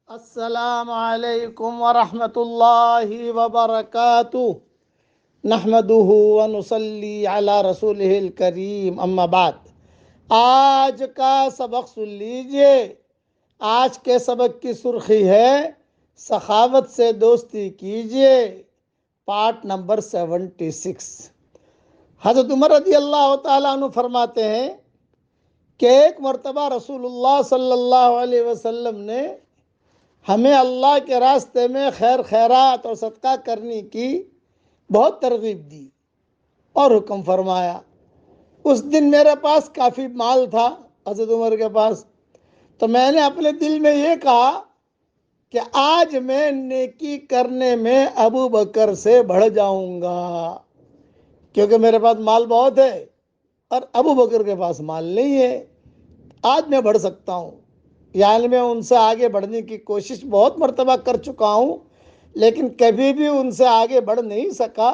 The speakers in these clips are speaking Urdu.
السلام علیکم ورحمۃ اللہ وبرکاتہ نحمده ونصلی علی رسولہ الکریم اما بعد۔ آج کا سبق سن لیجئے۔ آج کے سبق کی سرخی ہے سخاوت سے دوستی کیجئے، پارٹ نمبر 76۔ حضرت عمر رضی اللہ تعالیٰ عنہ فرماتے ہیں کہ ایک مرتبہ رسول اللہ صلی اللہ علیہ وسلم نے ہمیں اللہ کے راستے میں خیر خیرات اور صدقہ کرنے کی بہت ترغیب دی اور حکم فرمایا۔ اس دن میرے پاس کافی مال تھا حضرت عمر کے پاس، تو میں نے اپنے دل میں یہ کہا کہ آج میں نیکی کرنے میں ابو بکر سے بڑھ جاؤں گا، کیونکہ میرے پاس مال بہت ہے اور ابو بکر کے پاس مال نہیں ہے۔ آج میں بڑھ سکتا ہوں، یعنی میں ان سے آگے بڑھنے کی کوشش بہت مرتبہ کر چکا ہوں، لیکن کبھی بھی ان سے آگے بڑھ نہیں سکا۔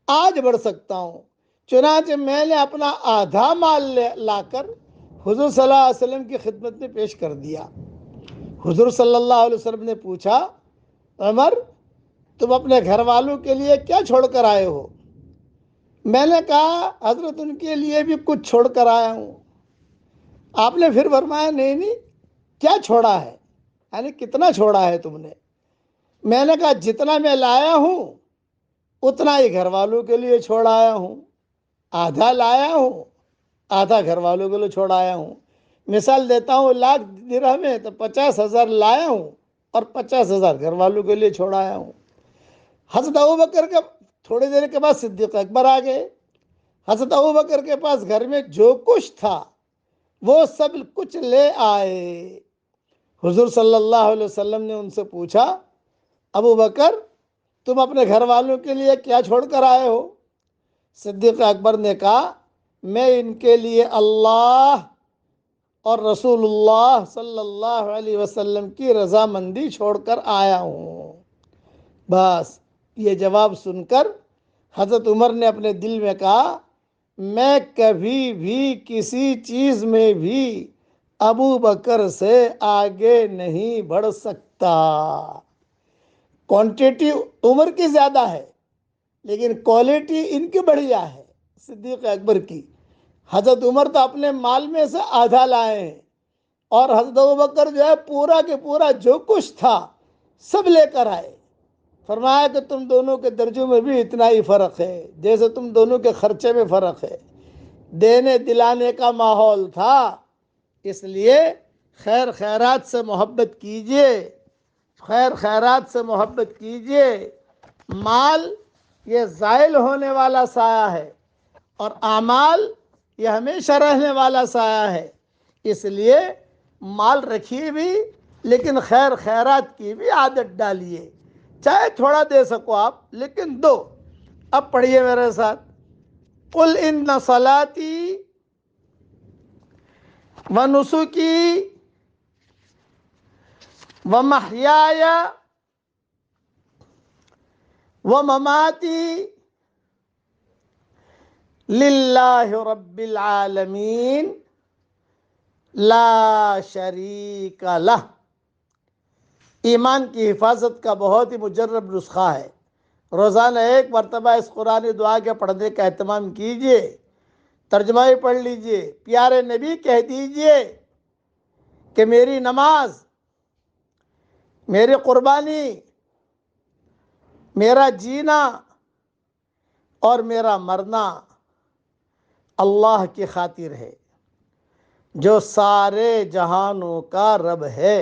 آج بڑھ سکتا ہوں۔ چنانچہ میں نے اپنا آدھا مال لا کر حضور صلی اللہ علیہ وسلم کی خدمت میں پیش کر دیا۔ حضور صلی اللہ علیہ وسلم نے پوچھا، عمر تم اپنے گھر والوں کے لیے کیا چھوڑ کر آئے ہو؟ میں نے کہا حضرت ان کے لیے بھی کچھ چھوڑ کر آیا ہوں۔ آپ نے پھر فرمایا نہیں، کیا چھوڑا ہے، یعنی کتنا چھوڑا ہے تم نے؟ میں نے کہا جتنا میں لایا ہوں اتنا ہی گھر والوں کے لیے چھوڑ آیا ہوں، آدھا لایا ہوں آدھا گھر والوں کے لیے چھوڑ آیا ہوں۔ مثال دیتا ہوں، 1,00,000 درہم ہے تو 50,000 لایا ہوں اور 50,000 گھر والوں کے لیے چھوڑ آیا ہوں۔ حضرت ابوبکر کے تھوڑی دیر کے بعد صدیق اکبر آ گئے۔ حضرت ابوبکر کے پاس گھر میں جو کچھ تھا وہ سب کچھ لے آئے۔ حضور صلی اللہ علیہ وسلم نے ان سے پوچھا، ابو بکر تم اپنے گھر والوں کے لیے کیا چھوڑ کر آئے ہو؟ صدیق اکبر نے کہا میں ان کے لیے اللہ اور رسول اللہ صلی اللہ علیہ وسلم کی رضامندی چھوڑ کر آیا ہوں۔ بس یہ جواب سن کر حضرت عمر نے اپنے دل میں کہا میں کبھی بھی کسی چیز میں بھی ابو بکر سے آگے نہیں بڑھ سکتا۔ کوانٹیٹی عمر کی زیادہ ہے لیکن کوالٹی ان کی بڑھیا ہے، صدیق اکبر کی۔ حضرت عمر تو اپنے مال میں سے آدھا لائے ہیں اور حضرت ابوبکر جو ہے پورا کے پورا جو کچھ تھا سب لے کر آئے۔ فرمایا کہ تم دونوں کے درجوں میں بھی اتنا ہی فرق ہے جیسے تم دونوں کے خرچے میں فرق ہے۔ دینے دلانے کا ماحول تھا، اس لیے خیر خیرات سے محبت کیجئے، خیر خیرات سے محبت کیجئے۔ مال یہ زائل ہونے والا سایہ ہے اور اعمال یہ ہمیشہ رہنے والا سایہ ہے، اس لیے مال رکھیے بھی لیکن خیر خیرات کی بھی عادت ڈالیے، چاہے تھوڑا دے سکو آپ لیکن دو۔ اب پڑھیے میرے ساتھ، قل ان صلاتی ونسکی ومحیای ومماتی للہ رب العالمین لا شریک لہ۔ ایمان کی حفاظت کا بہت ہی مجرب نسخہ ہے۔ روزانہ ایک مرتبہ اس قرآنی دعا کے پڑھنے کا اہتمام کیجئے، ترجمہ بھی پڑھ لیجئے۔ پیارے نبی کہہ دیجئے کہ میری نماز، میری قربانی، میرا جینا اور میرا مرنا اللہ کی خاطر ہے جو سارے جہانوں کا رب ہے،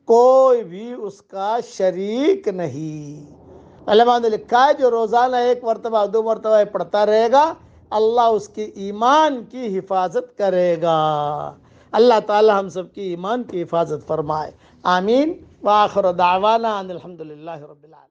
کوئی بھی اس کا شریک نہیں۔ علماء نے لکھا ہے جو روزانہ ایک مرتبہ 2 مرتبہ پڑھتا رہے گا اللہ اس کی ایمان کی حفاظت کرے گا۔ اللہ تعالی ہم سب کی ایمان کی حفاظت فرمائے، آمین۔ وآخر دعوانا ان الحمدللہ رب العالمین۔